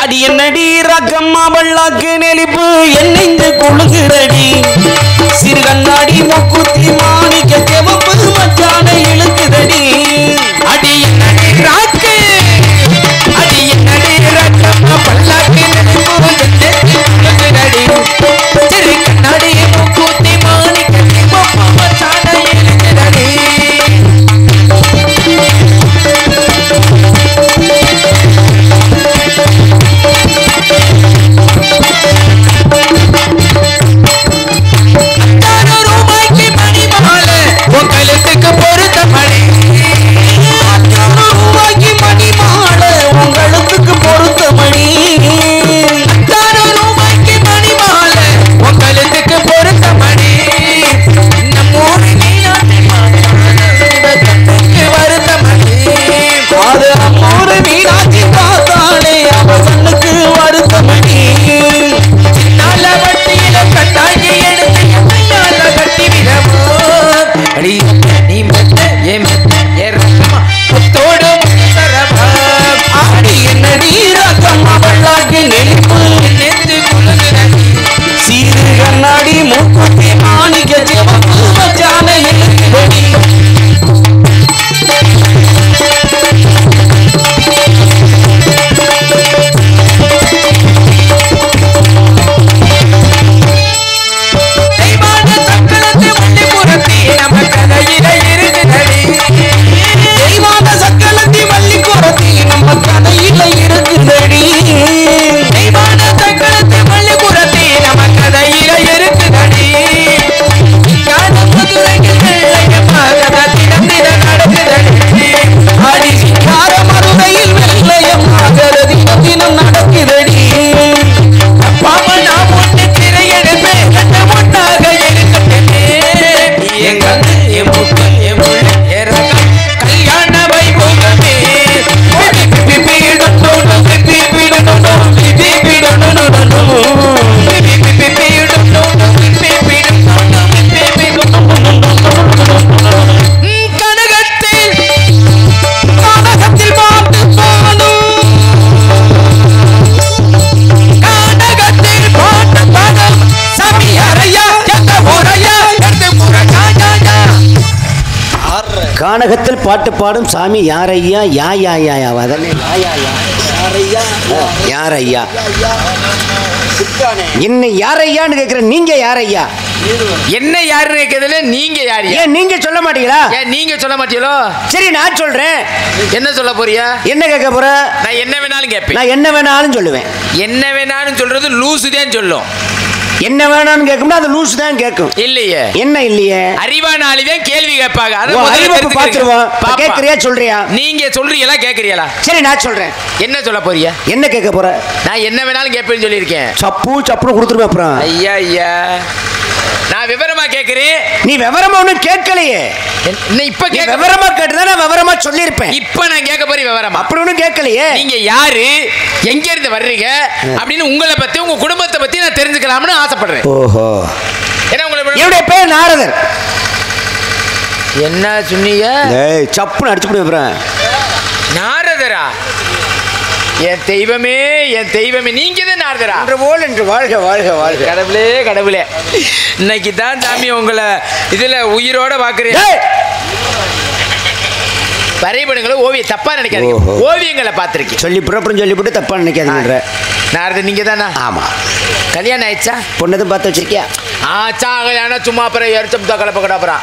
அடி என்னடி ரக்கம்மா பல்லாக்கு நெளிப்பு என்னைந்து குழுகிறடி சிறு கண்ணாடி மூக்குத்தி மாணிக்க செவப்பு மச்சான இழுக்குதடி அடி என்னடி ராக்கு அடி என்னடி ரக்கம்மா பல்லாக்கு நெளிப்பு என்னைந்து குழுகிறடி சிறு கண்ணாடி மூக்குத்தி மாணிக்க செவப்பு மச்சான இழுக்குதடி கானகத்தில் பாட்டு பாடும் சாமி யார் ஐயா? யா யா யா யா அதனே யார் ஐயா? என்ன யார் ஐயான்னு கேட்கிறேன். நீங்க யார் ஐயா? என்ன யாருன்னு கேட்கறதுல நீங்க யார்? ஏன் நீங்க சொல்ல மாட்டீங்களா? ஏன் நீங்க சொல்ல மாட்டீங்களோ? சரி நான் சொல்றேன். என்ன சொல்ல போறியா? என்ன கேட்க போற? நான் என்ன வேணாலும் கேட்பேன். நான் என்ன வேணாலும் சொல்லுவேன். என்ன வேணாலும் சொல்றது லூசு தான் சொல்லும். என்ன வேணாம்னு கேட்கும்னா அது லூசு தான் கேட்கும். இல்லையே. என்ன இல்லையே? அறிவான ஆளிதான் கேள்வி கேட்பாங்க. அத அறிவு பாத்துருவோம். கேக்குறியா சொல்றியா? நீங்க சொல்றீங்களா கேக்குறீங்களா? சரி நான் சொல்றேன். என்ன சொல்ல போறியா? என்ன கேட்க போற? நான் என்ன வேணாலும் கேட்பேன்னு சொல்லியிருக்கேன். சப்பு சப்புன்னு கொடுத்துருவேன் அப்புறம். ஐயா ஐயா நான் விவரமா கேக்குறேன். நீ விவரமா ஒன்னும் கேட்கலையே. இப்ப விவரமா கேட்டுதான் நான் விவரமா சொல்லியிருப்பேன். இப்ப நான் கேட்க போறேன் விவரமா. அப்படி ஒன்னும் கேட்கலையே. நீங்க யாரு, எங்க இருந்து வர்றீங்க அப்படின்னு உங்களை பத்தி உங்க குடும்பத்தை பத்தி நான் தெரிஞ்சுக்கலாம்னு ஆசைப்படுறேன். ஓஹோ. என்ன உங்களை? என்னுடைய பேர் நாரதர். என்ன சொன்னீங்க? சப்புன்னு அடிச்சு போடுவேன். நாரதரா? என் தெய்வமே, என் தெய்வமே, நீங்க தான் நாரதரா? போல் என்று வாழ்க வாழ்க வாழ்க. கடவுளே கடவுளே, இன்னைக்கு தான் சாமி உங்களை இதுல உயிரோட பாக்குறேன். வரைபடங்களை ஓவியம் தப்பா நினைக்காதீங்க. ஓவியங்களை பார்த்திருக்கேன். சொல்லி புறப்புறம் சொல்லிவிட்டு தப்பா நினைக்காதீங்க. நாரதர் நீங்க தானா? ஆமா. கல்யாணம் ஆயிடுச்சா? பொண்ணதும் பார்த்து வச்சிருக்கியா? ஆச்சா கல்யாணம் சும்மா அப்புறம் எரிச்சம் கலப்ப அப்புறம்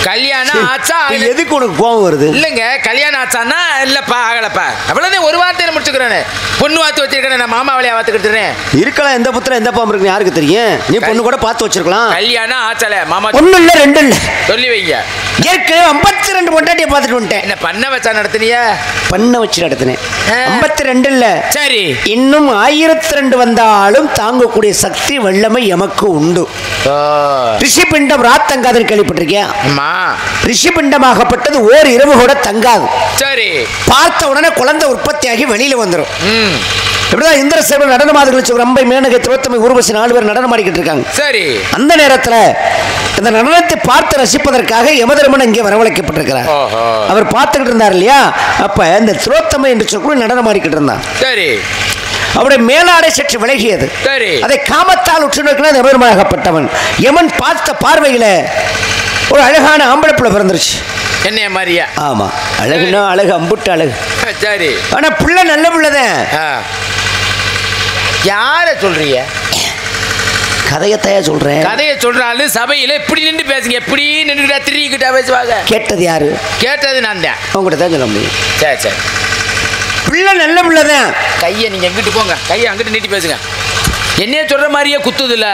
கல்யாணம் ஆச்சா? எதுக்கு உனக்கு கோவம் வருது? இல்லைங்க, கல்யாணம் ஆச்சான்னா இல்லப்பா ஆகலப்பா அவ்வளோதான் ஒரு வார்த்தையில முடிச்சுக்கிறேன். பொண்ணு பார்த்து வச்சிருக்கேன், நான் மாமா வழியா பார்த்துக்கிட்டுறேன். இருக்கலாம், எந்த புத்திரம் எந்த பாம்பு இருக்குன்னு யாருக்கு தெரியும்? நீ பொண்ணு கூட பார்த்து வச்சிருக்கலாம். கல்யாணம் ஆச்சால மாமா ஒன்றும் இல்லை ரெண்டு இல்லை சொல்லி வைங்க. ஏற்கனவே 52 பொண்டாட்டியை பார்த்துட்டு வந்துட்டேன். என்ன பண்ண வச்சா நடத்தினியா? பண்ண வச்சு நடத்தினேன். 52 இல்லை, சரி இன்னும் 1002 வந்தாலும் தாங்கக்கூடிய சக்தி வல்லமை எமக்கு உண்டு. ரிஷிபிண்டம் ராத் தங்காதுன்னு கேள்விப்பட்டிருக்கியா? ரிஷிபிண்டமாகப்பட்டது ஓர் இரவு கூட தங்காது. சரி, பார்த்த உடனே குழந்தை உற்பத்தியாகி வெளியில வந்துடும். இப்படிதான் இந்திரசேவன் நடனமாடுகள் ரம்பை மேனகை திரோத்தமை ஊர்வசி 4 பேர் நடனம் ஆடிக்கிட்டு இருக்காங்க. சரி, அந்த நேரத்தில் இந்த நடனத்தை பார்த்து ரசிப்பதற்காக யமதர்மன் இங்கே வரவழைக்கப்பட்டிருக்கிறார். அவர் பார்த்துக்கிட்டு இருந்தார் இல்லையா? அப்ப இந்த திரோத்தமை என்று சொல்லி நடனம் ஆடிக்கிட்டு இருந்தான். சரி, அவருடைய மேலாடை சற்று விலகியது. அதை காமத்தால் உற்று நோக்கினால் எமதர்மனாகப்பட்டவன் யமன் பார்த்த பார்வையில ஒரு அழகான ஆம்பளை பிள்ளை பிறந்துருச்சு. என்ன மாதிரியா? ஆமா, அழகுன்னா அழகு, அம்புட்டு அழகு. சரி, ஆனா பிள்ளை நல்ல பிள்ளைதான். யார சொல்றீங்க? கதையத்தையா சொல்றேன். கதையை சொல்றாலும் சபையில இப்படி நின்று பேசுங்க, எப்படி நின்று திரிக்கிட்டா பேசுவாங்க. கேட்டது யாரு? கேட்டது நான் தான். உங்ககிட்ட தான் சொல்ல முடியும். சரி சரி, பிள்ளை நல்ல பிள்ளைதான். கையை நீங்க எங்கிட்டு போங்க, கையை அங்கிட்டு நீட்டி பேசுங்க. என்னைய சொல்ற மாதிரியே குத்துது இல்ல.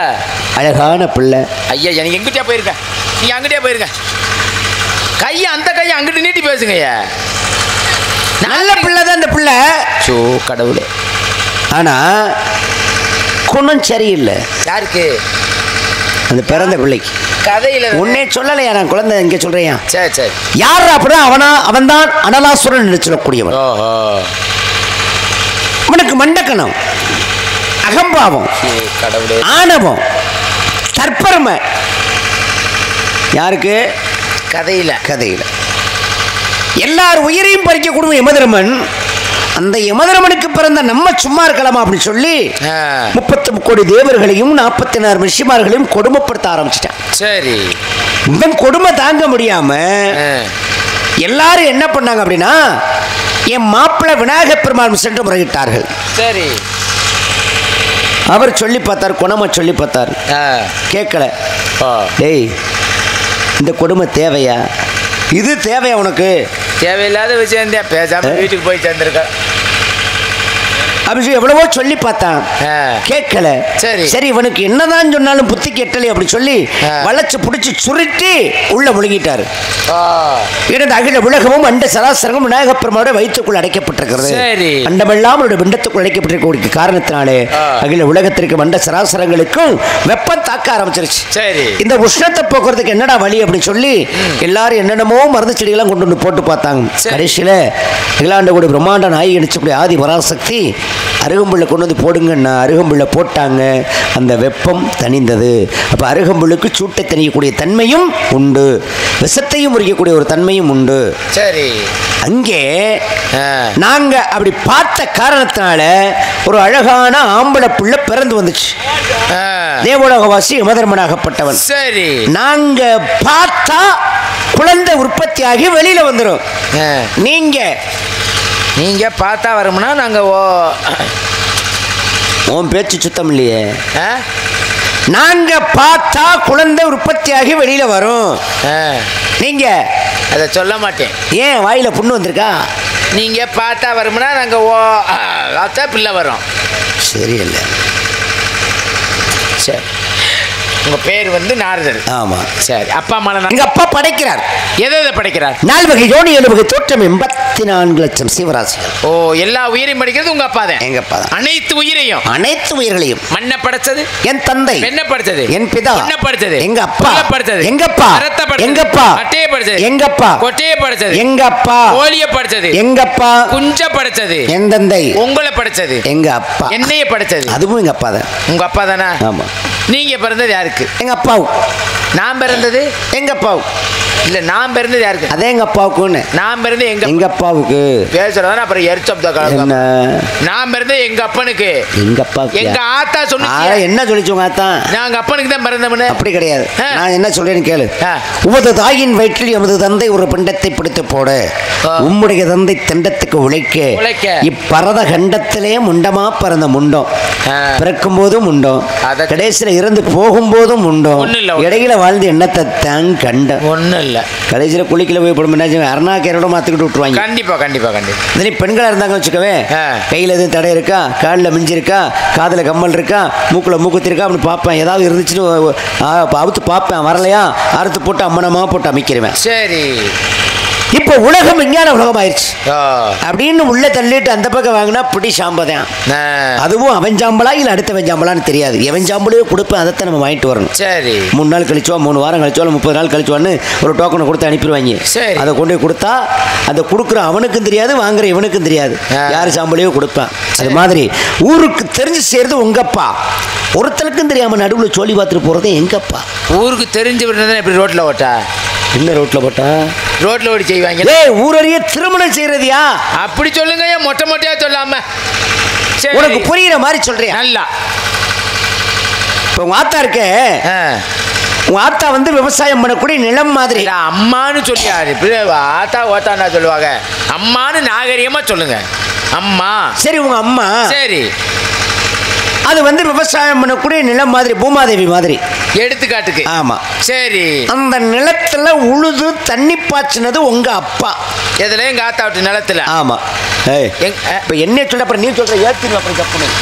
அழகான பிள்ளை. ஐயா நீங்க எங்கிட்டே போயிருக்க, நீங்க அங்கிட்டே போயிருக்க. கையை அந்த கையை அங்கிட்டு நீட்டி பேசுங்க. நல்ல பிள்ளை தான் அந்த பிள்ளை. சோ கடவுளே. ஆனா குணம் சரியில்லை. யாருக்கு? அந்த பிறந்த பிள்ளைக்கு. கதையில உன்னே சொல்லலையா? நான் குழந்தை இங்க சொல்றேன். சரி சரி. யார் அப்படின்னா அவன்தான் அனலாசுரன் என்று சொல்லக்கூடியவன். அவனுக்கு மண்டக்கணம், அகம்பாவம், ஆணவம், தற்பெருமை. யாருக்கு? கதையில. கதையில எல்லார் உயிரையும் பறிக்கக்கூடிய யமதர்மன் அந்த யமதர்மனுக்கு பிறந்த நம்ம சும்மா இருக்கலாமா அப்படின்னு சொல்லி 30 கோடி தேவர்களையும் 44 ரிஷிமார்களையும் கொடுமைப்படுத்த ஆரம்பிச்சிட்டான். சரி, இவன் கொடுமை தாங்க முடியாம எல்லாரும் என்ன பண்ணாங்க அப்படின்னா என் மாப்பிள்ளை விநாயகப் பெருமாள் சென்று முறையிட்டார்கள். சரி, அவர் சொல்லி பார்த்தார், குணமா சொல்லி பார்த்தார், கேட்கல. டேய், இந்த கொடுமை தேவையா? இது தேவையா உனக்கு? தேவையில்லாத விஷயம் தான், பேசாம வீட்டுக்கு போய் சேர்ந்திருக்க அப்படின்னு எவ்வளவோ சொல்லி பார்த்தான், கேட்கல. சரி சரி, இவனுக்கு என்னதான் சொன்னாலும் புத்தி கெட்டலை அப்படின்னு சொல்லி வளைச்சு பிடிச்சி சுருட்டி உள்ள முழுங்கிட்டாரு. எனது அகில உலகமும் அண்ட சராசரமும் விநாயகப் பெருமானுடைய வயிற்றுக்குள் அடைக்கப்பட்டிருக்கிறது. அண்டமெல்லாம் அவருடைய பிண்டத்துக்குள் அடைக்கப்பட்டிருக்க காரணத்தினாலே அகில உலகத்திற்கு அண்ட சராசரங்களுக்கும் வெப்பம் தாக்க ஆரம்பிச்சிருச்சு. சரி, இந்த உஷ்ணத்தை போக்குறதுக்கு என்னடா வழி அப்படின்னு சொல்லி எல்லாரும் என்னென்னமோ மருந்து செடிகள்லாம் கொண்டு வந்து போட்டு பார்த்தாங்க. கடைசியில அகிலாண்ட கூட பிரம்மாண்ட நாய் அடிச்சக்கூடிய ஆதி பராசக்தி அருகம்புல்லை கொண்டு வந்து போடுங்கன்னா அருகம்புல்லை போட்டாங்க. அந்த வெப்பம் தணிந்தது. அப்போ அருகம்புல்லுக்கு சூட்டை தணியக்கூடிய தன்மையும் உண்டு, விஷத்தையும் முறிக்கக்கூடிய ஒரு தன்மையும் உண்டு. சரி, அங்கே நாங்க அப்படி பார்த்த காரணத்தினால ஒரு அழகான ஆம்பளை புள்ள பிறந்து வந்துச்சு. தேவலோகவாசி யமதர்மனாகப்பட்டவன். சரி, நாங்க பார்த்தா குழந்தை உற்பத்தியாகி வெளியில வந்துடும். நீங்க பார்த்தா வரும்னா நாங்க உன் பேச்சு சுத்தம் இல்லையே. நாங்க பார்த்தா குழந்தை உற்பத்தியாகி வெளியில வரும். நீங்க அதை சொல்ல மாட்டேன். ஏன் வாயில புண்ணு வந்திருக்கா? நீங்க பார்த்தா வரும்னா நாங்க பார்த்தா பிள்ளை வரும். சரியில்ல. சரி, உங்க பேர் வந்து நாரதர். ஆமா. சரி, அப்பா அம்மா எங்க அப்பா படைக்கிறார். எதை படைக்கிறார்? 4 வகை யோனி 7 வகை தோற்றம் 84 லட்சம் சீவராசிகள். ஓ, எல்லா உயிரையும் படைக்கிறது உங்க அப்பா தான். எங்க அப்பா தான். அனைத்து உயிரையும், அனைத்து உயிர்களையும். மண்ணை படைச்சது என் தந்தை. என்ன படைச்சது? என் பிதா. என்ன படைச்சது? எங்க அப்பா. படைச்சது எங்க அப்பா. ரத்த படைச்சது. எங்க அப்பா. கட்டையை படைச்சது. எங்க அப்பா. கொட்டையை படைச்சது. எங்க அப்பா. கோழியை படைச்சது. எங்க அப்பா. குஞ்ச படைச்சது. என் தந்தை. உங்களை படைச்சது. எங்க அப்பா. என்னைய படைச்சது. அதுவும் எங்க அப்பா தான். உங்க அப்பா தானா? ஆமா. நீங்க பிறந்தது யாருக்கு? எங்க அப்பாவுக்கு. நான் பிறந்தது எங்க அப்பாவுக்கு. இல்ல, நான் பிறந்தது யாருக்கு? அதே எங்க அப்பாவுக்குன்னு. நான் பிறந்தது எங்க அப்பாவுக்கு. பேசுறதா அப்புறம் எரிச்சப்த என்ன? நான் பிறந்தது எங்க அப்பனுக்கு. எங்க அப்பாவுக்கு. எங்க ஆத்தா சொன்ன என்ன சொல்லிச்சு உங்க ஆத்தா? நாங்க அப்பனுக்கு தான் பிறந்தவனு. அப்படி கிடையாது. நான் என்ன சொல்றேன்னு கேளு. உமது தாயின் வயிற்றில் எமது தந்தை ஒரு பிண்டத்தை பிடித்து போட, உம்முடைய தந்தை தண்டத்துக்கு உழைக்க இப்பரத கண்டத்திலே முண்டமா பிறந்த முண்டம். பிறக்கும் போதும் முண்டம், கடைசியில இருந்து போகும்போதும் முண்டம், இடையில வாழ்ந்து எண்ணத்தை தான் கண்டம். ஒன்னும் இல்ல. கடைசியில குளிக்கல போய் போடும் அருணாக்கரோட மாத்திக்கிட்டு விட்டுருவாங்க. கண்டிப்பா கண்டிப்பா கண்டிப்பா. இதே பெண்களா இருந்தாங்க வச்சுக்கவே, கையில எதுவும் தடை இருக்கா, காலில் மிஞ்சி இருக்கா, காதுல கம்மல் இருக்கா, மூக்குல மூக்குத்தி இருக்கா அப்படின்னு பார்ப்பேன். ஏதாவது இருந்துச்சுன்னு அவுத்து பார்ப்பேன். வரலையா அறுத்து போட்டு அம்மனமா போட்டு அமைக்கிறேன். சரி, இப்போ உலகம் விஞ்ஞான உலகம் ஆயிடுச்சு அப்படின்னு உள்ள தள்ளிட்டு அந்த பக்கம் வாங்கினா பிடி சாம்பதான். அதுவும் அவன் சாம்பலா இல்லை அடுத்த வெஞ்சாம்பலான்னு தெரியாது. எவன் சாம்பலையோ கொடுப்பேன், அதைத்தான் நம்ம வாங்கிட்டு வரணும். சரி, 3 நாள் கழிச்சோ 3 வாரம் கழிச்சோ 30 நாள் கழிச்சோன்னு ஒரு டோக்கனை கொடுத்து அனுப்பிடுவாங்க. அதை கொண்டு போய் கொடுத்தா அதை கொடுக்குற அவனுக்கும் தெரியாது, வாங்குற இவனுக்கும் தெரியாது யார் சாம்பலையோ கொடுப்பேன். அது மாதிரி ஊருக்கு தெரிஞ்சு சேர்றது உங்கப்பா, ஒருத்தருக்கும் தெரியாம நடுவில் சோழி பார்த்துட்டு போறது எங்கப்பா. ஊருக்கு தெரிஞ்சு விடுறதுன்னா எப்படி ரோட்ல ஓட்டா? என்ன ரோட்ல போட்டா? ரோட்ல ஓடி செய்வாங்க. ஊரறிய திருமணம் செய்யறதியா? அப்படி சொல்லுங்க, மொட்டை மொட்டையா சொல்லாம உனக்கு புரியுற மாதிரி சொல்றேன். நல்லா இப்ப உங்க ஆத்தா இருக்க, உங்க ஆத்தா வந்து விவசாயம் பண்ணக்கூடிய நிலம் மாதிரி. அம்மான்னு சொல்லியாரு ஆத்தா ஓத்தாண்டா சொல்லுவாங்க. அம்மான்னு நாகரிகமா சொல்லுங்க. அம்மா. சரி உங்க அம்மா. சரி அது வந்து விவசாயம் பண்ணக்கூடிய நிலம் மாதிரி, பூமாதேவி மாதிரி எடுத்துக்காட்டுக்கு. ஆமா சரி. அந்த நிலத்துல உழுது தண்ணி பாய்ச்சினது உங்க அப்பா. எதுல? எங்க ஆத்தா விட்டு நிலத்துல. ஆமா. இப்ப என்ன சொல்ற, அப்புறம் நீ சொல்ற ஏத்திரு. அப்புறம் கப்பணும்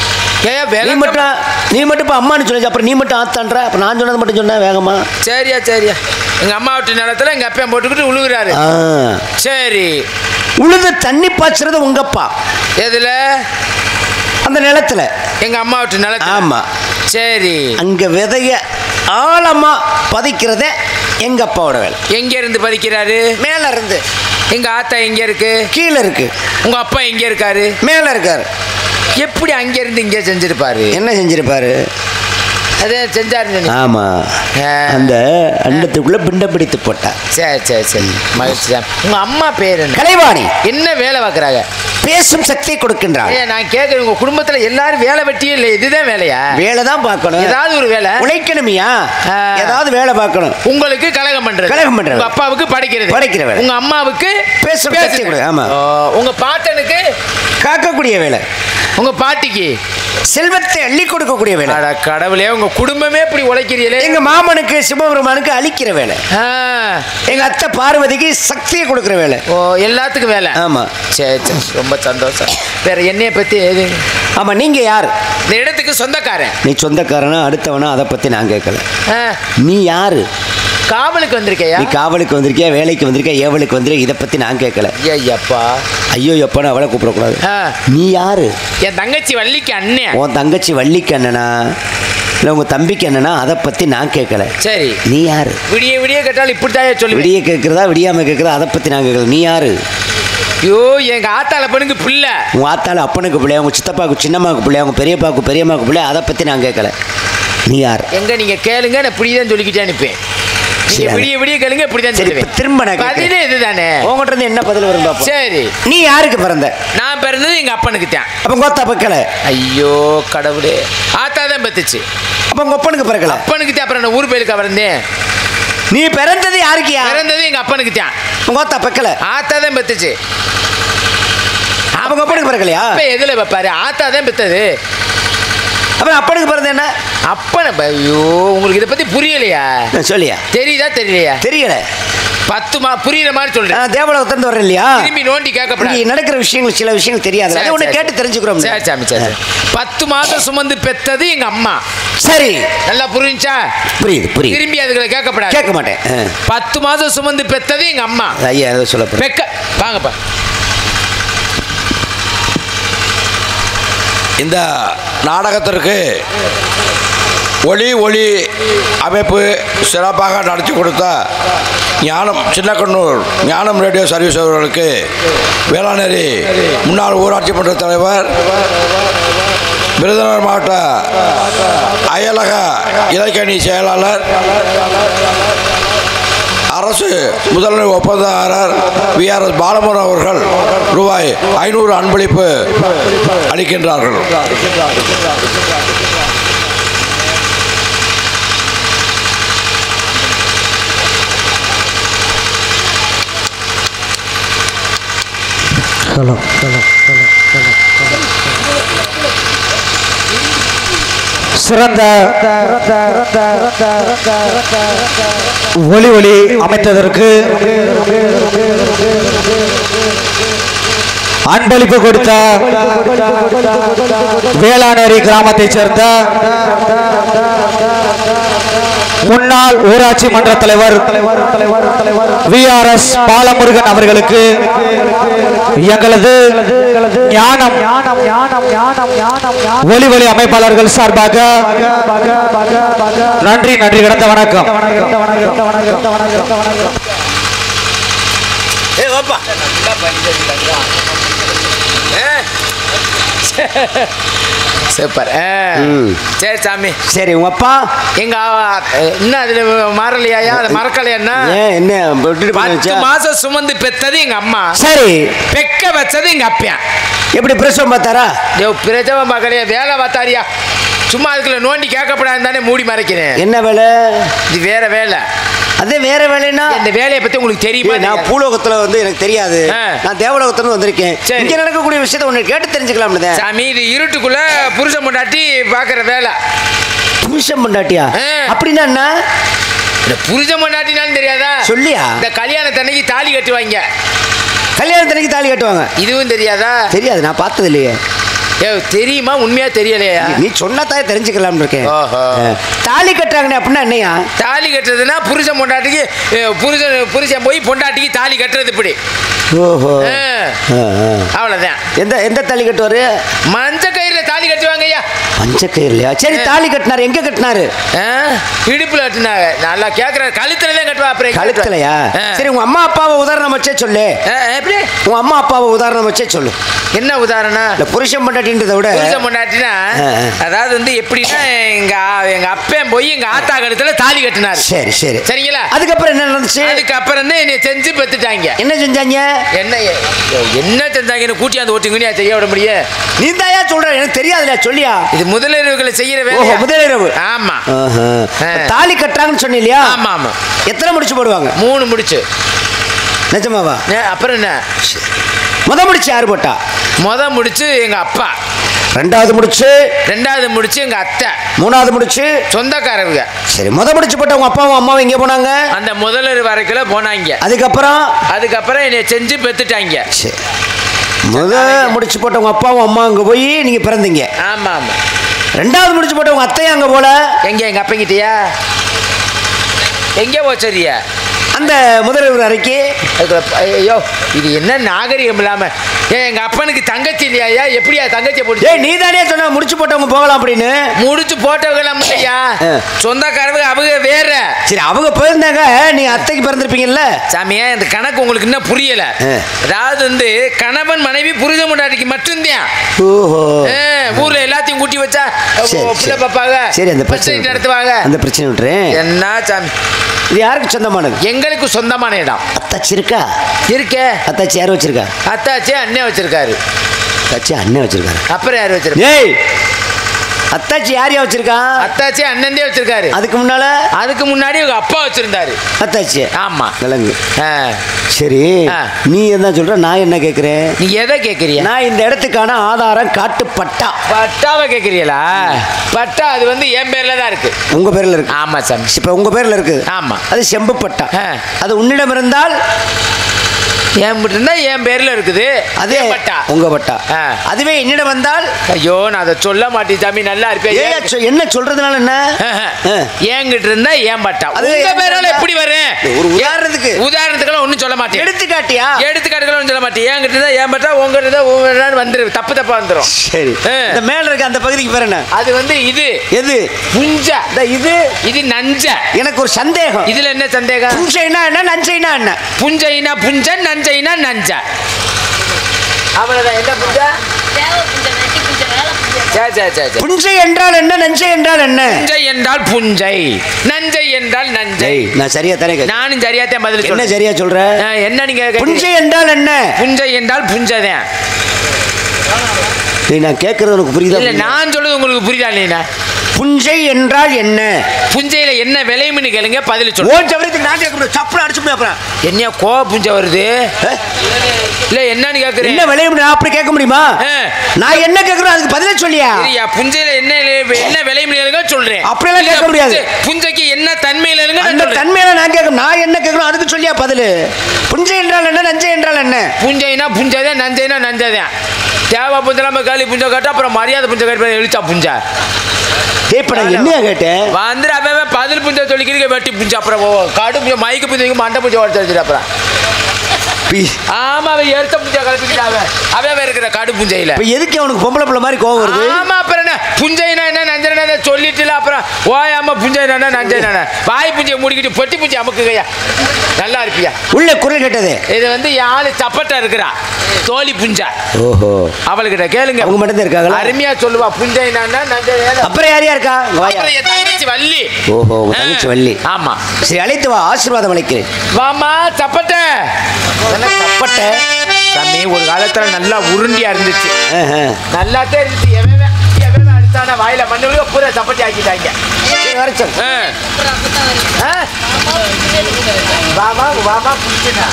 நீ மட்டும் இப்ப அம்மான்னு சொல்லி, அப்புறம் நீ மட்டும் ஆத்தான்ற. அப்ப நான் சொன்னது மட்டும் சொன்ன வேகமா. சரியா சரியா. எங்க அம்மா விட்டு நிலத்துல எங்க அப்பா போட்டுக்கிட்டு உழுகுறாரு. சரி. உழுது தண்ணி பாய்ச்சறது உங்க அப்பா. எதுல? அந்த நிலத்துல. எங்க அம்மா விட்டு நிலத்துல. ஆமா. சரி. அங்க விதைய ஆழமா பதிக்கிறத எங்க அப்பாவோட வேலை. எங்க இருந்து பதிக்கிறாரு? மேல இருந்து. எங்க ஆத்தா எங்க இருக்கு? கீழே இருக்கு. உங்க அப்பா எங்க இருக்காரு? மேல இருக்காரு. எப்படி அங்க இருந்து இங்கே செஞ்சிருப்பாரு? என்ன செஞ்சிருப்பாரு? அதே செஞ்சாரு. ஆமா. அந்த அண்டத்துக்குள்ள பிண்டம் பிடித்து போட்டா. சரி சரி சரி. மகிழ்ச்சி தான். உங்க அம்மா பேரு கலைவாணி. என்ன வேலை பார்க்கறாங்க? பேசும் சக்தியை கொடுக்கின்றார். நான் கேட்கிறேன், உங்க குடும்பத்துல எல்லாரும் வேலை வெட்டியே இல்லை, இதுதான் வேலையா? வேலை தான் பார்க்கணும். ஏதாவது ஒரு வேலை உழைக்கணுமியா? ஏதாவது வேலை பார்க்கணும். உங்களுக்கு கலகம் பண்றது. கலகம் பண்றது. உங்க அப்பாவுக்கு படைக்கிறது. படைக்கிற வேலை. உங்க அம்மாவுக்கு பேசும் சக்தி கொடு. ஆமா. உங்க பாட்டனுக்கு காக்கக்கூடிய வேலை. உங்க பாட்டிக்கு செல்வத்தை அள்ளி கொடுக்கக்கூடிய வேலை. கடவுளே, உங்க குடும்பமே இப்படி உழைக்கிறீங்களே. எங்க மாமனுக்கு சிவபெருமானுக்கு அழிக்கிற வேலை. எங்க அத்தை பார்வதிக்கு சக்தியை கொடுக்கிற வேலை. ஓ, எல்லாத்துக்கும் வேலை. ஆமா. சரி சரி, ரொம்ப சந்தோஷம். வேற என்னைய பத்தி எது? ஆமா, நீங்க யார்? இந்த இடத்துக்கு சொந்தக்காரன். நீ சொந்தக்காரனா அடுத்தவனா அதை பத்தி நான் கேட்கல. நீ யாரு? காவலுக்கு வந்திருக்கியா? நீ காவலுக்கு வந்திருக்கியா, வேலைக்கு வந்திருக்கியா, ஏவலுக்கு வந்திருக்க, இதை பத்தி நான் கேட்கல. ஐயப்பா. ஐயோ எப்பன்னு அவளை கூப்பிடக்கூடாது. நீ யாரு? என் தங்கச்சி வள்ளிக்கு அண்ணன். உன் தங்கச்சி வள்ளிக்கு அண்ணனா இல்லை உங்க தம்பிக்கு என்னன்னா அதை பத்தி நான் கேட்கல. சரி, நீ யாரு? விடிய விடிய கேட்டாலும் இப்படித்தான் சொல்லு. விடிய கேட்கறதா விடியாம கேட்கறதா அதை பத்தி நான் கேட்கல. நீ யாரு? ஐயோ, எங்க ஆத்தாள் அப்பனுக்கு பிள்ளை. உங்க ஆத்தாள் அப்பனுக்கு பிள்ளை, உங்க சித்தப்பாவுக்கு சின்னம்மாவுக்கு பிள்ளை, உங்க பெரியப்பாவுக்கு பெரியம்மாவுக்கு பிள்ளை, அதை பத்தி நான் கேட்கல. நீ யார்? எங்க நீங்க கேளுங்க, நான் இப்படிதான் சொல்லிக்கிட்டே அனுப்பேன். விடிய விடிய கேளுங்க, இப்படிதான் சொல்லுவேன். திரும்ப பதிலே இதுதானே. உங்ககிட்ட இருந்து என்ன பதில் வரும் பாப்போம். சரி, நீ யாருக்கு பிறந்த? நான் பிறந்தது எங்க அப்பனுக்கு தான். அப்ப கோத்தா பக்கல. ஐயோ கடவுளே, ஆத்தா தான் பெத்துச்சு. அப்ப உங்க அப்பனுக்கு பிறக்கல? அப்பனுக்கு தான். அப்புறம் ஊர் பேருக்கு பிறந்தேன். நீ பிறந்தது யாருக்கு? பிறந்தது எங்க அப்பனுக்கு தான். கோத்தா பக்கல. ஆத்தா தான் பெத்துச்சு. அவங்க அப்பனுக்கு பிறக்கலையா? எதுல வைப்பாரு? ஆத்தா தான் பெத்தது. அப்புறம் அப்பனுக்கு பிறந்த என்ன? அப்பன. ஐயோ, உங்களுக்கு இதை பத்தி புரியலையா? சொல்லியா? தெரியுதா தெரியலையா? தெரியல. 10 புரியுற மாதிரி சொல்றேன். தேவலோகத்திலிருந்து வரேன் இல்லையா? திரும்பி நோண்டி கேட்கப்படாது. நடக்கிற விஷயங்கள் சில விஷயங்கள் தெரியாது, அதை ஒன்று கேட்டு தெரிஞ்சுக்கிறோம். சரி சாமி, சரி. 10 மாதம் சுமந்து பெத்தது எங்க அம்மா. சரி, நல்லா புரிஞ்சா? புரியுது புரியுது. திரும்பி அதுகளை கேட்கப்படாது. கேட்க மாட்டேன். 10 மாதம் சுமந்து பெத்தது எங்க அம்மா. ஐயா சொல்ல பெக்க வாங்கப்பா. இந்த நாடகத்திற்கு ஒளி அமைப்பு சிறப்பாக நடத்தி கொடுத்த ஞானம் சின்னக்கண்ணூர் ஞானம் ரேடியோ சர்வீஸ் அவர்களுக்கு வேளாணேரி முன்னாள் ஊராட்சி மன்ற தலைவர், விருதுநகர் மாவட்ட அயலக இலக்கணி செயலாளர், அரசு முதல்நிலை ஒப்பந்ததாரர் VRS பாலமுருகன் அவர்கள் ரூபாய் 500 அன்பளிப்பு அளிக்கின்றார்கள். சிறந்த ஒளி அமைத்ததற்கு அன்பளிப்பு கொடுத்த வேளாணேரி கிராமத்தைச் சேர்ந்த முன்னாள் ஊராட்சி மன்ற தலைவர் VRS பாலமுருகன் அவர்களுக்கு எங்களது ஞானம் ஒளி அமைப்பாளர்கள் சார்பாக நன்றி கிடந்த வணக்கம். சூப்பர். சரி சாமி. சரி உங்க அப்பா எங்க இன்னும் அதுல மாறலையா? அதை மறக்கலையா? என்ன 10 மாசம் சுமந்து பெத்தது எங்க அம்மா. சரி. பெக்க வச்சது எங்க அப்பா. எப்படி பிரசவம் பார்த்தாரா? பிரசவம் பார்க்கலையா, வேலை பார்த்தாரியா? சும்மா அதுக்குள்ள நோண்டி கேட்கப்படாது தானே மூடி மறைக்கிறேன். என்ன வேலை இது? வேற வேலை. அது வேற வேலைன்னா இந்த வேலையை பத்தி உங்களுக்கு தெரியுமா? நான் பூலோகத்துல வந்து எனக்கு தெரியாது, நான் தேவலோகத்துல வந்திருக்கேன். இங்க நடக்கக்கூடிய விஷயத்தை ஒண்ணு கேட்டு தெரிஞ்சுக்கலாம் சாமி. இது இருட்டுக்குள்ள புருஷன் பொண்டாட்டி பாக்குற வேலை. புருஷன் பொண்டாட்டியா? அப்படின்னா என்ன? புருஷன் பொண்டாட்டினாலும் தெரியாதா? சொல்லியா? இந்த கல்யாணத்தன்னைக்கு தாலி கட்டுவாங்க. கல்யாணத்தன்னைக்கு தாலி கட்டுவாங்க. இதுவும் தெரியாதா? தெரியாது, நான் பார்த்தது இல்லையே. தெரியுமா? உண்மையா தெரியலையா? நீ சொன்னதாயே தெரிஞ்சுக்கலாம் இருக்கேன். தாலி கட்டுறாங்கன்னு அப்படின்னா என்னையா? தாலி கட்டுறதுன்னா புருஷன் பொண்டாட்டிக்கு புருஷன் போய் பொண்டாட்டிக்கு தாலி கட்டுறது இப்படி. ஓஹோ, அவ்வளவுதான். எந்த தாலி கட்டுவாரு? மஞ்ச கயிறுல தாலி கட்டுவாங்க ஐயா. மஞ்ச கயிறுலையா? சரி, தாலி கட்டினாரு, எங்க கட்டினாரு? இடுப்புல கட்டினாங்க. நல்லா கேக்குற. கழுத்துல தான் கட்டுவா. அப்புறம் கழுத்துலயா? சரி, உங்க அம்மா அப்பாவை உதாரணம் வச்சே சொல்லு. எப்படி? உங்க அம்மா அப்பாவை உதாரணம் வச்சே சொல்லு. என்ன உதாரணம்? புருஷன் பொண்டாட்டின்றத விட புருஷன் பொண்டாட்டினா அதாவது வந்து எப்படின்னா எங்க அப்பன் போய் எங்க ஆத்தா கழுத்துல தாலி கட்டினாரு. சரி சரி, சரிங்களா? அதுக்கப்புறம் என்ன நடந்துச்சு? அதுக்கப்புறம் தான் என்னை செஞ்சு பெத்துட்டாங்க. என்ன செஞ்சாங்க? என்ன செஞ்சாங்க? கூட்டி அந்த ஓட்டுங்கன்னு செய்ய விட முடியும்? நீ தாயா சொல்ற, எனக்கு தெரியாதுல, சொல்லியா? இது முதலிரவுகளை செய்யற வேலை. முதலிரவு. ஆமா. தாலி கட்டுறாங்கன்னு சொன்னீங்களா? ஆமா ஆமா. எத்தனை முடிச்சு போடுவாங்க? 3 முடிச்சு. நிஜமாவா? அப்புறம் என்ன? முத முடிச்சு யாரு போட்டா? முத முடிச்சு எங்க அப்பா. ரெண்டாவது முடிச்சு எங்க அத்தை. மூணாவது முடிச்சு சொந்தக்காரங்க. சரி, முத முடிச்சு போட்ட உங்க அப்பாவும் அம்மாவும் எங்க போனாங்க? அந்த முதலரு வரைக்குல போனாங்க. அதுக்கப்புறம் என்னை செஞ்சு பெத்துட்டாங்க. சரி, முத முடிச்சு போட்ட உங்க அப்பாவும் அம்மா அங்க போய் நீங்க பிறந்தீங்க. ஆமா ஆமா. ரெண்டாவது முடிச்சு போட்ட உங்க அத்தையும் அங்க போல. எங்க அப்பா கிட்டயா? எங்க போச்சரியா? அந்த முதல்வர் அறைக்கு. ஐயோ, இது என்ன நாகரிகம் இல்லாம? எங்க அப்பனுக்கு தங்கச்சி இல்லையா? எப்படியா தங்கச்சி போட்டு? நீ தானே சொன்ன முடிச்சு போட்டவங்க போகலாம் அப்படின்னு. முடிச்சு போட்டவங்க இல்லையா? சொந்தக்காரங்க அவங்க வேற. சரி, அவங்க போயிருந்தாங்க, நீ அத்தைக்கு பிறந்திருப்பீங்கல்ல. சாமியா, இந்த கணக்கு உங்களுக்கு இன்னும் புரியல. அதாவது வந்து கணவன் மனைவி புருஷ முன்னாடிக்கு மட்டும்தான். ஓஹோ. ஊர்ல எல்லாத்தையும் கூட்டி வச்சா பிள்ளை பாப்பாங்க. சரி, அந்த பிரச்சனை நடத்துவாங்க. அந்த பிரச்சனை விட்டுறேன். என்ன சாமி, இது யாருக்கு சொந்தமானது? எங்களுக்கு சொந்தமான இடம். அத்தாச்சி இருக்கா? இருக்கே. அத்தாச்சி யார் வச்சிருக்கா? அத்தாச்சி அண்ணன் வச்சிருக்காரு. அத்தாச்சி அண்ணன் வச்சிருக்காரு. அப்புறம் யார் வச்சிருக்கா? அத்தாச்சி யாரையா வச்சிருக்கா? அத்தாச்சி அண்ணன் வச்சிருக்காரு. அதுக்கு முன்னாடி உங்க அப்பா வச்சிருந்தாரு அத்தாச்சி. ஆமா, விலங்கு. சரி, நீ என்ன சொல்ற, நான் என்ன கேக்குறேன்? நீ எதை கேக்குறிய? நான் இந்த இடத்துக்கான ஆதாரம் காட்டு பட்டா. பட்டாவை கேக்குறீங்களா? பட்டா அது வந்து என் பேர்ல தான் இருக்கு. உங்க பேர்ல இருக்கு? ஆமா சாமி. இப்ப உங்க பேர்ல இருக்கு. ஆமா, அது செம்பு பட்டா. அது உன்னிடம் இருந்தால் என் பேர்ல இருக்குது. அதே பட்டா உங்க பட்டா. அதுவே என்னிடம் வந்தால், ஐயோ நான் அதை சொல்ல மாட்டேன் சாமி. நல்லா இருப்பேன். என்ன சொல்றதுனால என்ன? என்கிட்ட இருந்தா ஏன் பட்டா உங்க பேரால எப்படி வரும்? ஒரு உதாரணத்துக்கு ஒன்னும் சொல்ல மாட்டேன். எடுத்துக்காட்டுகள் ஒன்னும் சொல்ல மாட்டேன். என்கிட்ட இருந்தா ஏன் பட்டா, உங்ககிட்ட வந்துரு. தப்பா வந்துரும். சரி, இந்த மேல இருக்க அந்த பகுதிக்கு பேர் என்ன? அது வந்து இது எது? புஞ்ச. இது நஞ்ச. எனக்கு ஒரு சந்தேகம். இதுல என்ன சந்தேகம்? புஞ்சைனா என்ன, நஞ்சைனா என்ன? புஞ்சைனா புஞ்ச, நஞ்சைனா நஞ்ச. அவ்வளவுதான். என்ன புஞ்ச? புஞ்சை என்றால் என்ன, நஞ்சை என்றால் என்ன? புஞ்சை என்றால் புஞ்சை, நஞ்சை என்றால் நஞ்சை. நான் சரியா தானே? நானும் சரியா தான் பதில் சொல்றேன். என்ன சரியா சொல்ற? என்ன நீங்க? புஞ்சை என்றால் என்ன? புஞ்சை என்றால் புஞ்சைதான். நான் கேட்கறது உனக்கு புரியுதா? இல்ல, நான் சொல்றது உங்களுக்கு புரியுதா இல்லையா? புஞ்சை என்றால் என்ன? புஞ்சையில என்ன விளையும்னு கேளுங்க, பதில் சொல்லுங்க. நான் கேட்க சப்பல அடிச்சு அப்புறம் என்ன கோவ புஞ்சை வருது? இல்ல என்னன்னு கேக்குறேன். என்ன விளையும் அப்படி கேட்க முடியுமா? நான் என்ன கேக்குறேன் அதுக்கு பதிலே சொல்லியா? புஞ்சையில என்ன விளையும் கேளுங்க சொல்றேன். அப்படி எல்லாம் கேட்க முடியாது. புஞ்சைக்கு என்ன தன்மையில இருங்க, அந்த தன்மையில நான் கேட்க. நான் என்ன கேக்குறேன் அதுக்கு சொல்லியா பதில்? புஞ்சை என்றால் என்ன, நஞ்சை என்றால் என்ன? புஞ்சைனா புஞ்சைதான், நஞ்சைனா நஞ்சைதான். தேவா புஞ்சலாம காலி புஞ்சை காட்ட, அப்புறம் மரியாதை புஞ்சை காட்ட, எழுச்சா புஞ்சா. என்னையா கேட்டேன்? வந்து அவன் பதில் புஞ்சை சொல்லிக்கிறீங்க, வெட்டி புஞ்சை. அப்புறம் காடு புஞ்சை, மயக்க புஞ்சை, மண்டை புஞ்சை வச்சு அப்புறம். ஆமா, அவன் எடுத்த புஞ்சை கலப்பிட்டாவ. அவன் இருக்கிற காடு புஞ்சையில. எதுக்கு அவனுக்கு பொம்பளை பிள்ளை மாதிரி கோவம் வருது? ஆமா, அப்புறம் என்ன புஞ்சைனா என்ன, நஞ்சனா என்ன சொல்லிட்டுல அப்புறம் ஓயாம புஞ்சை நானே நஞ்சை நானே வாய் புஞ்சை முடிக்கிட்டு பொட்டி புஞ்சை அமுக்குங்கய்யா நல்லா இருப்பியா உள்ள குரல் கேட்டது இது வந்து யாரு சப்பட்டா இருக்கிறா தோழி புஞ்சா ஓஹோ அவளுக்கிட்ட கேளுங்க அவங்க மட்டும் இருக்காங்களா அருமையா சொல்லுவா புஞ்சை நானே நஞ்சை அப்புறம் யார் இருக்கா என் தங்கச்சி வள்ளி ஓஹோ உங்க தங்கச்சி வள்ளி ஆமா சரி அழைத்து வா ஆசீர்வாதம் அளிக்கிறேன் வாமா சப்பட்ட சப்பட்ட தம்பி ஒரு காலத்துல நல்லா உருண்டியா இருந்துச்சு நல்லாத்தான் இருந்துச்சு எவன் அடித்தான வாயில மண்ணு பூரா சப்பட்டி ஆக்கிட்டாங்க வாமா வாமா புடிச்சுனா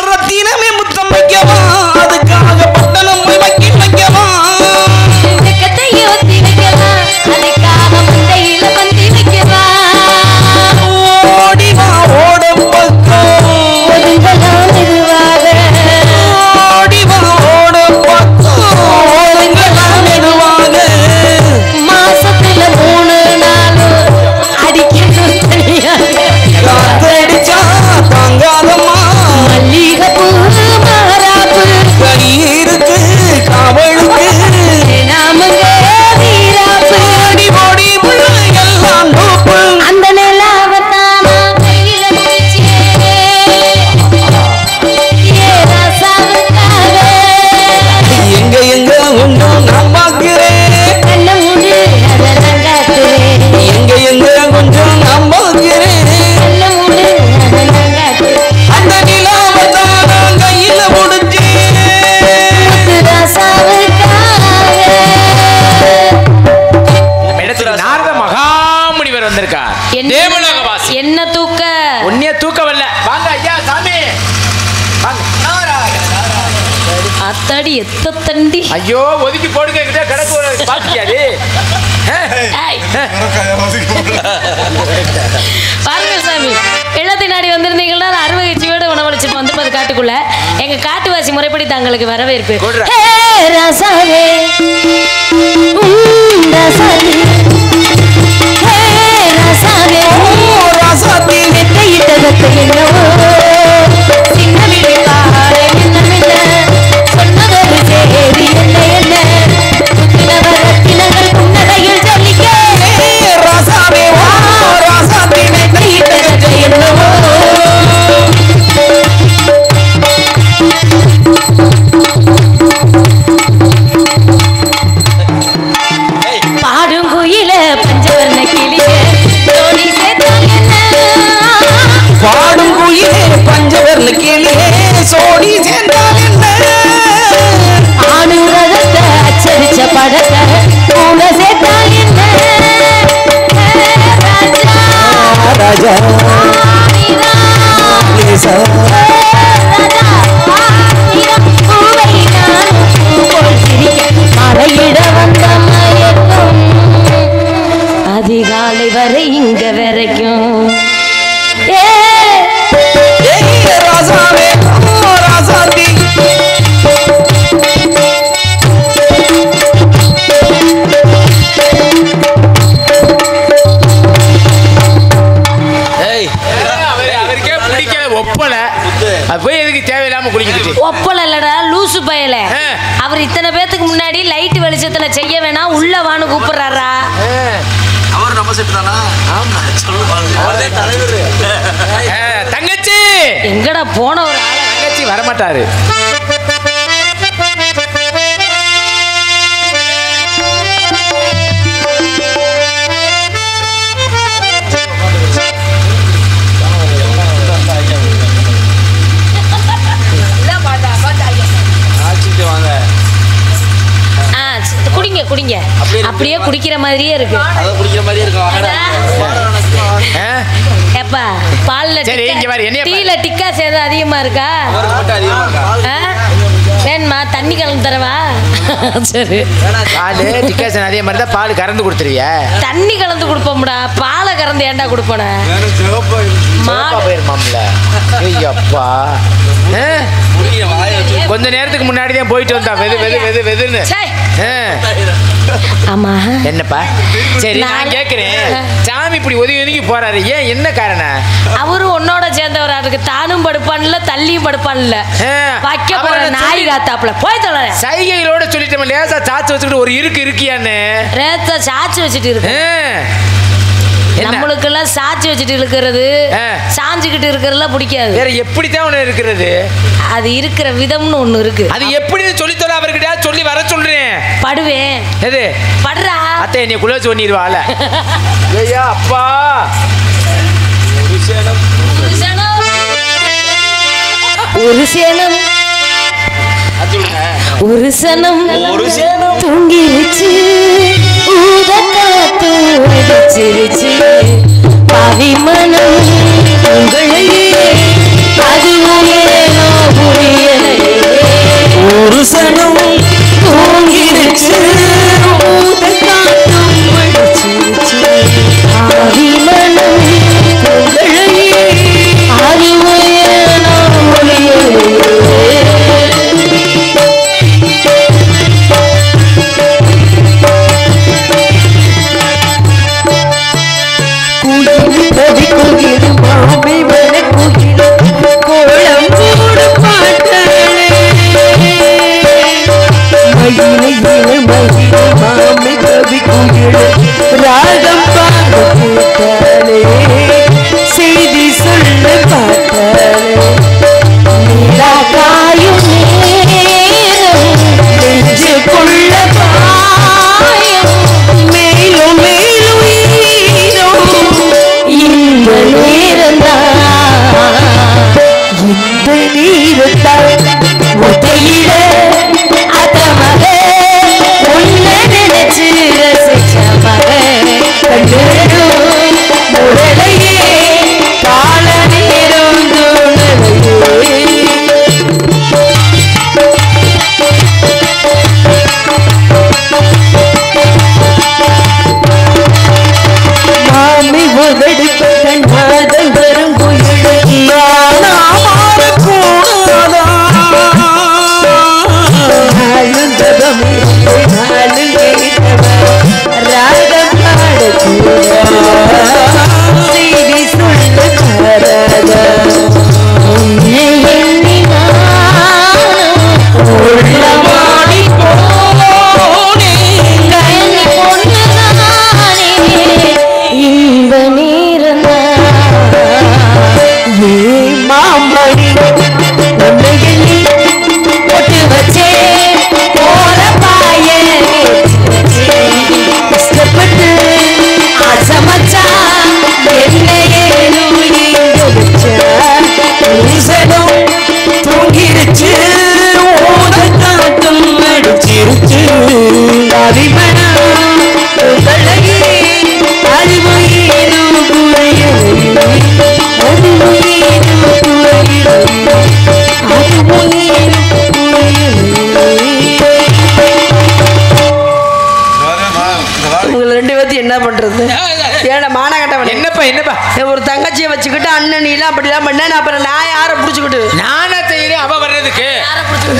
ரத்தினமே முத்தம் வைக்கவா அதுக்காக பட்டணம் போய் வைக்கவா ஓடிவா ஓடும் பக்கம் ஓடிவா ஓடும் பக்கம் மெதுவாக மாசத்துல 3 நாள் அடிக்கணும் காத்தடிச்சா தாங்காதம்மா மல்லிகைப்பூ மாறாப்பு கனி இருக்கு காவலுக்கு நாமங்க வீராப்பு ஓடி ஓடி புள்ள எல்லாம் நோப்பு அந்த நிலாவத்தானா கையில பிடிச்சே ஏ ராசாவுக்காக எங்க எங்க உண்டோ நான் பார்க்கிறேன் கண்ண மூடு அதை நான் காத்துறேன் எங்க எங்க கொஞ்சம் நான் பார்க்கிறேன் கண்ண மூடு அதை நான் காத்துறேன் அந்த நிலாவை தான் நான் கையில முடிச்சேன் முத்து ராசாவுக்காக இடத்துல நாரத மகாமுனிவர் வந்திருக்கா தேவலோகவாசி என்ன தூக்க உன்னைய தூக்க வரல வாங்க ஐயா சாமி வாங்க அத்தாடி எத்த தண்டி ஐயோ ஒதுக்கி போடுங்க கிட்ட கிடக்கு ஒரு பாக்கியாடி பாருங்க சாமி வெள்ளத்தை நாடி வந்திருந்தீங்கன்னா அறுவகைச்சியோட உணவளிச்சு வந்து காட்டுக்குள்ள எங்க காட்டுவாசி முறைப்படி தங்களுக்கு வரவேற்பு கொடுறா. ஹே, ரசாவே. ரசாவே. ஹே, ரசாவே. ராசாத்தி வெட்கையிட்ட வெட்கை என்னவோ சின்ன வீடு காலை மின்ன மின்ன சொன்னதொரு சேரி என்ன என்ன புத்தினவர் ரத்தினங்கள் புன்னகையில் ஜொலிக்க ராசாவே ராசாத்தி ராஜா லேசா மலையிட வந்த மயக்கம் அதிகாலை வரை இங்க வரைக்கும் ராசாவே ராசாதி அவருக்கே பிடிக்கல ஒப்பல போய் எதுக்கு தேவையில்லாம குளிக்கிட்டு ஒப்பல இல்லடா லூசு பயல அவர் இத்தனை பேத்துக்கு முன்னாடி லைட் வெளிச்சத்துல செய்ய வேணாம் உள்ள வான்னு கூப்பிடுறாரா அவர் நம்ம செட் தானா ஆமா சொல்லுவாங்க தலைவர் தங்கச்சி எங்கடா போன ஒரு ஆள தங்கச்சி வரமாட்டாரு குடிங்க குடிங்க அப்படியே குடிக்கிற மாதிரியே இருக்கு ஏப்பா பால்ல டீல டிக்கா சேதம் அதிகமா இருக்கா வேணுமா தண்ணி கலந்து தரவா சரி பால் டிக்காசன் அதே மாதிரி தான் பால் கறந்து கொடுத்துருவிய தண்ணி கலந்து கொடுப்போம்டா பாலை கறந்து ஏன்டா கொடுப்போன போயிருமாம்ல ஐயப்பா கொஞ்ச நேரத்துக்கு முன்னாடி தான் போயிட்டு வந்தா வெது வெது வெது வெதுன்னு ஆமா என்னப்பா சரி நான் கேக்குறேன் சாமி இப்படி ஒதுங்கி ஒதுங்கி போறாரு ஏன் என்ன காரணம் அவரும் உன்னோட சேர்ந்தவரா இருக்கு தானும் படுப்பான்ல தள்ளியும் படுப்பான்ல வைக்க போற நாய் காத்தாப்புல போய் தொலை சைகைகளோட சொல்லிட்டோம் லேசா சாச்சு வச்சுக்கிட்டு ஒரு இருக்கு இருக்கியான்னு ரேத்த சாச்சு வச்சுட்டு இருக்கு நம்மளுக்கு எல்லாம் சாட்சி வச்சுட்டு இருக்கிறது சாஞ்சுக்கிட்டு இருக்கிறதுலாம் பிடிக்காது வேற எப்படித்தான் ஒண்ணு இருக்கிறது அது இருக்கிற விதம்னு ஒண்ணு இருக்கு அது எப்படி சொல்லித்தர அவர்கிட்ட சொல்லி வர சொல்றேன் படுவேன் எது படுறா அத்தை என்னை குளோஸ் பண்ணிடுவாள் ஐயா அப்பா ஒரு சேனம் ஒரு சனம் தூங்கிருச்சு ஊத காத்து அடிச்சிருச்சு பாவி மனம் உங்களையே அதுவும் ஏனோ புரியலையே ஒரு சனம் தூங்கிருச்சு ஊத காத்து அடிச்சிருச்சு பாவி மனம் உங்களையே அதுவும் ஏனோ புரியலையே ராகம் பாட்டாலே செய்தி சொல்ல பாட்டாலே நீலா காயும் நேரம் நெஞ்சு கொள்ள பாயம் மேலும் மேலும் ஈரம் இந்த நேரம்தான் இந்த நேரத்தான் முட்டையிட அதமக உன்னை நினைச்சு ரசிச்ச மக கண்ணிடும் முரளையே கால நேரம் தோணலையே மாமி உதடுப்ப கண்ணாதல் வரும் ராகம் செய்தி சொல்ல உள்ளமாடி போனே இந்த நேரம் ஏ மாமணி உன்னை எண்ணி போட்டு வச்சே போல பாய கஷ்டப்பட்டு ஆசமச்சா என்னையே நுழைச்சனும் தூங்கிருச்சு ஓத காட்டும் அடிச்சிருச்சு அறிவனா உங்களையே அறிவு ஏனும் புரியலையே ஏடா மானகட்டவன் என்னப்பா ஒரு தங்கச்சியை வச்சுக்கிட்டு அண்ணன் நீ எல்லாம் அப்படிலாம் பண்ண அப்புறம் நான் யாரை புடிச்சுக்கிட்டு நானா தெரியும் அவ வர்றதுக்கு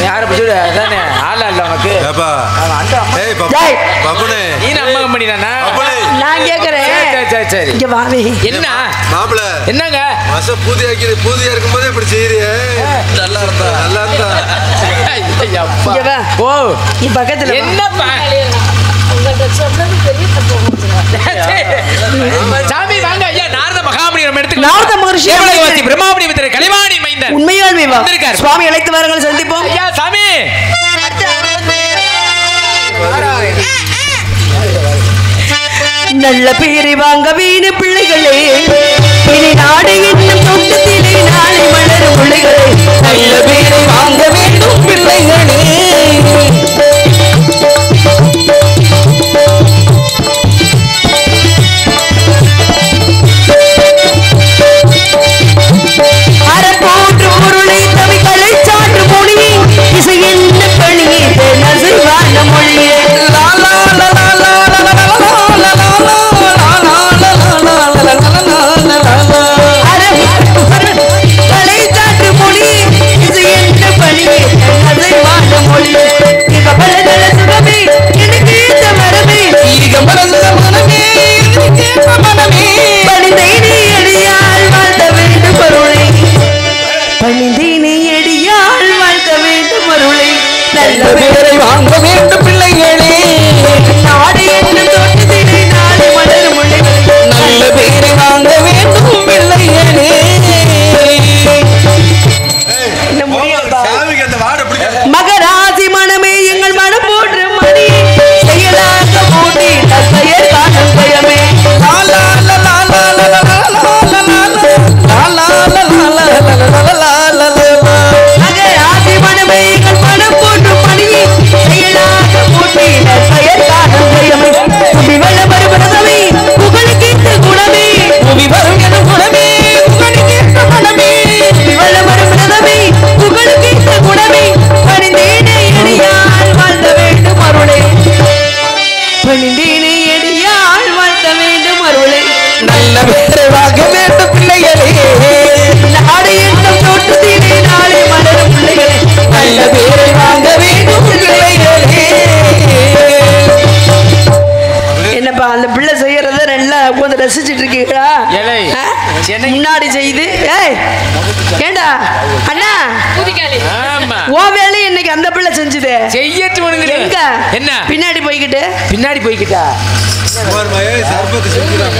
யாரை புடிச்சுடு அதானே ஆளா இல்ல உனக்கு நீ நம்ம கம்பெனி தானா நான் கேக்குறேன் சரி இங்க வாவே என்ன மாப்பிள என்னங்க பூதியா இருக்கும்போதே இப்படி செய்யறியே நல்லா இருந்தா இங்க வா ஓ நீ பக்கத்துல என்னப்பா சாமி வாங்க ஐயா நாரத மகாமுனி நம்ம எடுத்து நாரத மகரிஷி தேவலோகவாசி பிரம்மாவுடைய மித்திர கலைவாணி மைந்தன் உண்மையால் மேவா வந்திருக்கார். சுவாமி அழைத்து வாருங்கள் சந்திப்போம் ஐயா சாமி நல்ல பேரை வாங்க வீணு பிள்ளைகளே இனி நாடு என்னும் தோட்டத்திலே நாளை மலரும் பிள்ளைகளே நல்ல பேரை வாங்க வேண்டும் பிள்ளைகளே அறப்போற்று பொருளை தவிகளை சாற்று மொழியே இசை என்ன பணியே நசைவான மொழியே நல்ல பேரை வாங்க வேண்டும் பிள்ளைகளே நாடு என்னும் தோட்டத்திலே நாளை மலரும் முள்ளைகளே நல்ல பேரை வாங்க வேண்டும் பிள்ளைகளே மகராசி மனமே எங்கள் மனம் போற்று மணி செயலாக போட்டி பெயர் காணும் பயமே மகராசி மனமே எங்கள் மனம் போற்று மணி செயலாக போட்டி பெயர் காணும் பயமே புவி வளம் வருவதமே புகழ் கீர்த்த குணமே புவி வரும் என குணமே புகழ் கீர்த்த குணமே புவி வளம் வருவதமே புகழ் கீர்த்த குணமே பணிந்தேனே எடியால் வாழ்ந்த வேண்டும் அருளே பணிந்தேனே எடியால் வாழ்ந்த வேண்டும் அருளே நல்ல பேரை வாங்க வேண்டும் பிள்ளைகளே நாடு என்னும் தோட்டத்திலே நாளை மலரும் பிள்ளைகளே நல்ல பேரை வாங்க வேண்டும் பிள்ளைகளே என்னப்பா அந்த பிள்ளை செய்யறத நல்லா கொஞ்சம் ரசிச்சிட்டு இருக்கீங்களா ஏலே, முன்னாடி செய்து ஏய் ஏண்டா அண்ணா ஆமா ஓ வேலையை இன்னைக்கு அந்த பிள்ளை செஞ்சுது செய்யட்டு உனக்கு எங்க என்ன பின்னாடி போய்கிட்டு பின்னாடி போய்கிட்டா சர்பத்து செஞ்சுறாங்க